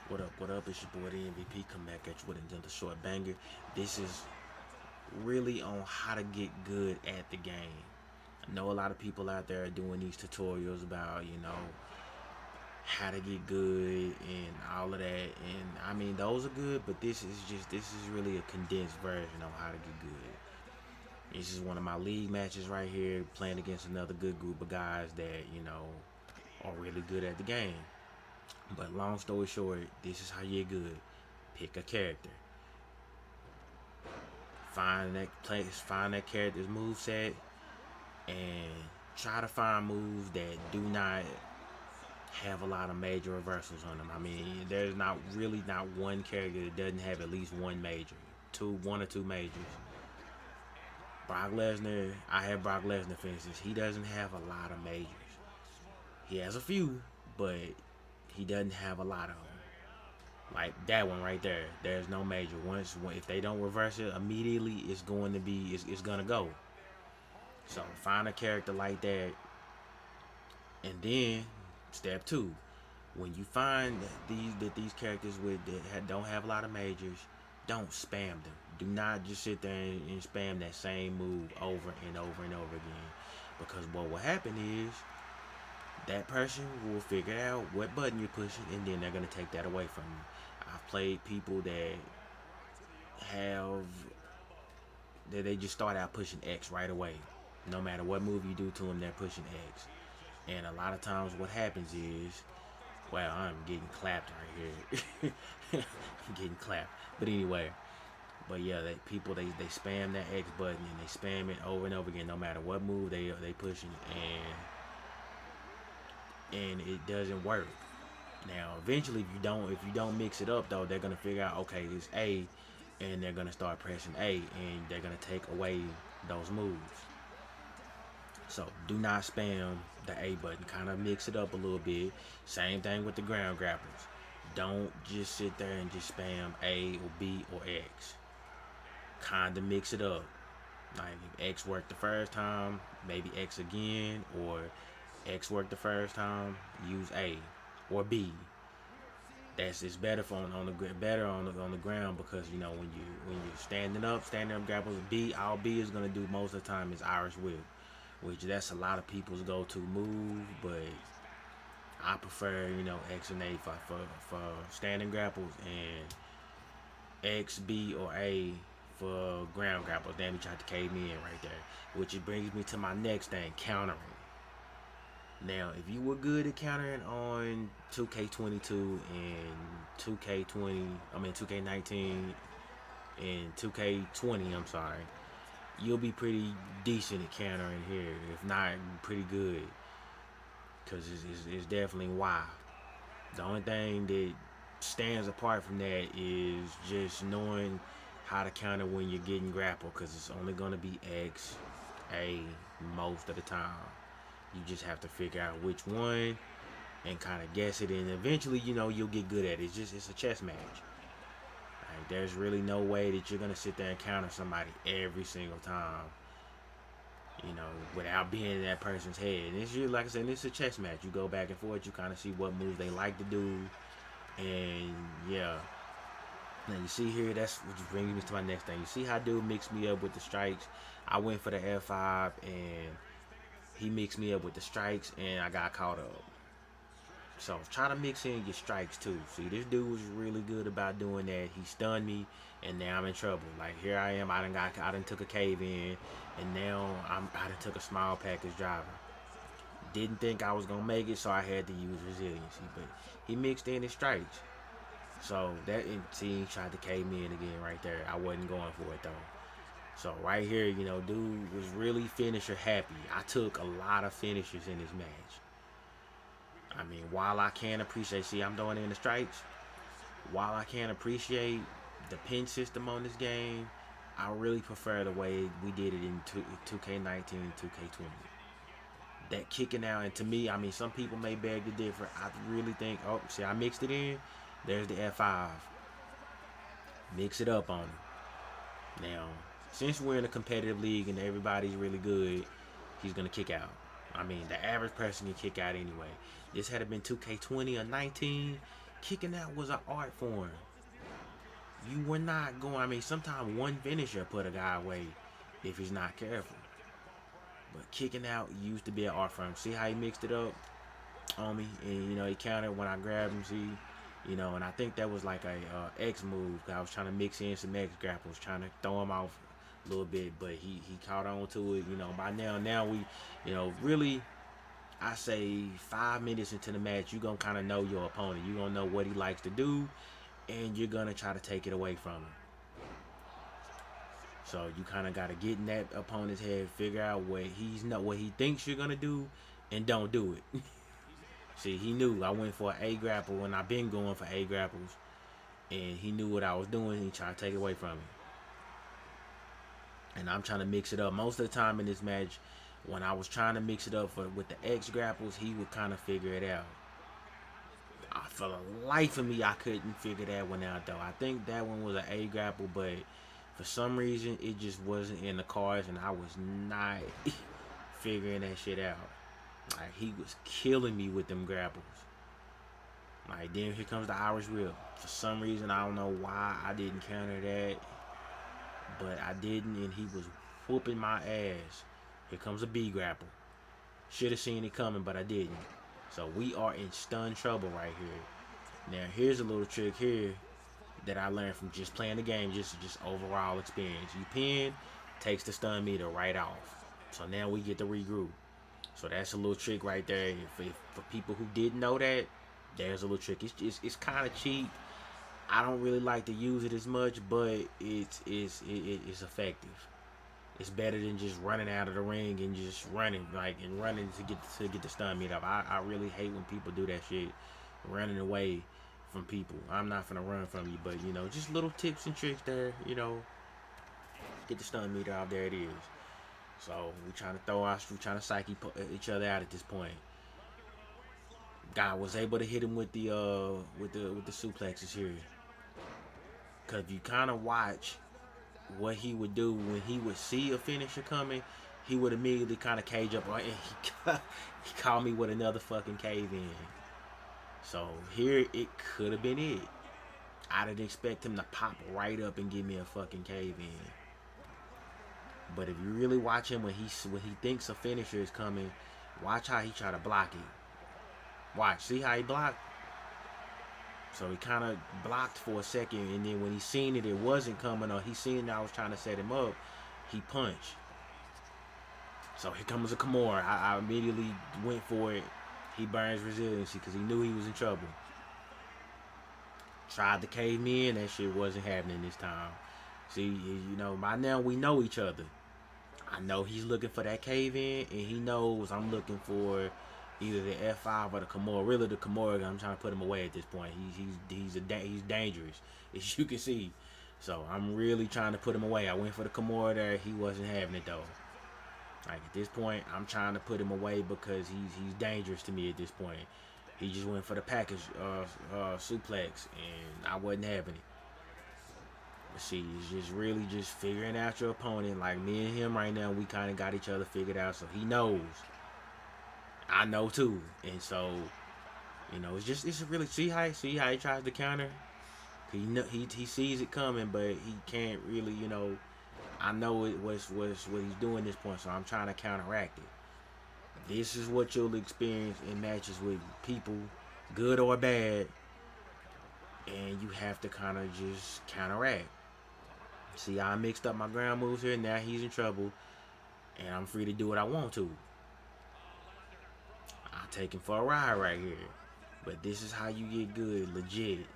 What up? It's your boy the MVP. Come back at you with another short banger. This is really on how to get good at the game. I know a lot of people out there are doing these tutorials about, how to get good and all of that. And I mean, those are good, but this is really a condensed version on how to get good. This is one of my league matches right here, playing against another good group of guys that, are really good at the game. But long story short, this is how you get good. Pick a character. Find that character's move set, and try to find moves that do not have a lot of major reversals on them. I mean, there's not one character that doesn't have at least one major, one or two majors. Brock Lesnar, I have Brock Lesnar for instance. He doesn't have a lot of majors. He has a few, but he doesn't have a lot of them. Like that one right there, there's no major. If they don't reverse it immediately, it's gonna go. So find a character like that, and then step two, when you find these characters don't have a lot of majors, don't spam them. Do not just sit there and spam that same move over and over and over again, because what will happen is that person will figure out what button you're pushing, and then they're gonna take that away from you. I've played people have that they just start out pushing X right away. No matter what move you do to them, they're pushing X. And a lot of times, what happens is, well, I'm getting clapped right here. I'm getting clapped. But anyway, but yeah, they spam that X button and they spam it over and over again, no matter what move they pushing, and it doesn't work. Now, eventually, if you don't mix it up though, they're gonna figure out, okay, it's A, and they're gonna start pressing A, and they're gonna take away those moves. So do not spam the A button. Kind of mix it up a little bit. Same thing with the ground grapplers. Don't just sit there and just spam A or B or X. Kind of mix it up. Like if X worked the first time, maybe X again, or X worked the first time, use A or B. That's it's better for on the ground, because when you're standing up grapples. All B is gonna do most of the time is Irish whip, which that's a lot of people's go-to move, but I prefer X and A for standing grapples, and X, B, or A for ground grapples. Damn, he tried to cave me in right there, which it brings me to my next thing: countering. Now, if you were good at countering on 2K22 and 2K19 and 2K20, I'm sorry, you'll be pretty decent at countering here, if not pretty good, because it's definitely wild. The only thing that stands apart from that is just knowing how to counter when you're getting grappled, because it's only going to be X, A most of the time. You just have to figure out which one and kind of guess it, and eventually, you'll get good at it. It's a chess match. Like, there's really no way that you're gonna sit there and counter somebody every single time, without being in that person's head. And it's really, like I said, it's a chess match. You go back and forth. You kind of see what moves they like to do, and yeah. Now you see here, that's which brings me to my next thing. You see how dude mixed me up with the strikes. I went for the F5, and he mixed me up with the strikes, and I got caught up. So try to mix in your strikes too. See, this dude was really good about doing that. He stunned me, and now I'm in trouble. Like here I am, I done took a cave in, and now I done took a small package driver. Didn't think I was gonna make it, so I had to use resiliency. But he mixed in his strikes. So see, he tried to cave me in again right there. I wasn't going for it though. So right here, dude was really finisher happy. I took a lot of finishers in this match. I mean, while I can appreciate, see, I'm throwing in the strikes. While I can appreciate the pin system on this game, I really prefer the way we did it in 2K19, 2K20. That kicking out, and to me, I mean, some people may beg to differ. I really think, oh, see, I mixed it in. There's the F5. Mix it up on him. Now, since we're in a competitive league and everybody's really good, he's going to kick out. I mean, the average person can kick out anyway. This had been 2K20 or 19, Kicking out was an art form. You were not going. I mean, sometimes one finisher put a guy away if he's not careful. But kicking out used to be an art form. See how he mixed it up on me, and he countered when I grabbed him. See, and I think that was like a X move. I was trying to mix in some X grapples, trying to throw him off a little bit, but he caught on to it. By now we, really. I say 5 minutes into the match, you're going to kind of know your opponent. You're going to know what he likes to do, and you're going to try to take it away from him. So you kind of got to get in that opponent's head, figure out what he thinks you're going to do, and don't do it. See, he knew I went for an A grapple, and I've been going for A grapples, and he knew what I was doing, and he tried to take it away from me. And I'm trying to mix it up. Most of the time in this match, when I was trying to mix it up with the X grapples, he would kind of figure it out. For the life of me, I couldn't figure that one out, though. I think that one was an A grapple, but for some reason, it just wasn't in the cards, and I was not figuring that shit out. Like, he was killing me with them grapples. Like, then here comes the Irish whip. For some reason, I don't know why I didn't counter that, but I didn't, and he was whooping my ass. Here comes a B grapple. Should have seen it coming, but I didn't. So we are in stun trouble right here. Now, here's a little trick here that I learned from just playing the game, just overall experience. You pin, takes the stun meter right off. So now we get to regroup. So that's a little trick right there. For people who didn't know that, there's a little trick. It's kind of cheap. I don't really like to use it as much, but it's effective. It's better than just running out of the ring and just running to get the stun meter up. I really hate when people do that shit, running away from people. I'm not gonna run from you, but just little tips and tricks there. Get the stun meter out. There it is. So we're trying to psych each other out at this point. Guy was able to hit him with the suplexes here. Cause if you kind of watch what he would do when he would see a finisher coming, he would immediately kind of cage up, and he called me with another fucking cave in. So here it could have been it. I didn't expect him to pop right up and give me a fucking cave in. But if you really watch him when he thinks a finisher is coming, watch how he try to block it. Watch, see how he blocked? So he kind of blocked for a second, and then when he seen it wasn't coming, or he seen I was trying to set him up, he punched. So here comes a Kimura. I immediately went for it. He burns resiliency because he knew he was in trouble. Tried to cave me in. That shit wasn't happening this time. See, by now we know each other. I know he's looking for that cave in, and he knows I'm looking for either the F5 or the Kimura. Really, the Kimura. I'm trying to put him away at this point. He's dangerous, as you can see. So I'm really trying to put him away. I went for the Kimura there. He wasn't having it though. Like at this point, I'm trying to put him away because he's dangerous to me at this point. He just went for the package suplex, and I wasn't having it. But see, it's just really just figuring out your opponent. Like me and him right now, we kind of got each other figured out, so he knows. I know too, and so it's really see how he tries to counter. He sees it coming, but he can't really I know it was what he's doing at this point, so I'm trying to counteract it. This is what you'll experience in matches with people, good or bad, and you have to kind of just counteract. See, I mixed up my ground moves here. Now he's in trouble, and I'm free to do what I want to. I'll take him for a ride right here. But this is how you get good, legit.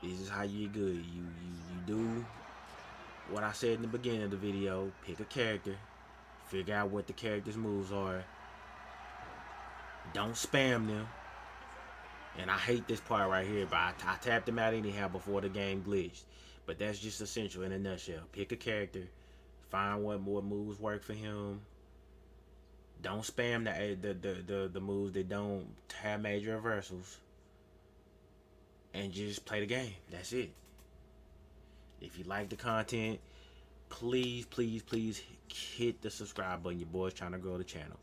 This is how you get good. You do what I said in the beginning of the video. Pick a character. Figure out what the character's moves are. Don't spam them. And I hate this part right here, but I tapped him out anyhow before the game glitched. But that's just essential in a nutshell. Pick a character. Find what moves work for him. Don't spam the moves that don't have major reversals. And just play the game. That's it. If you like the content, please hit the subscribe button. Your boy's trying to grow the channel.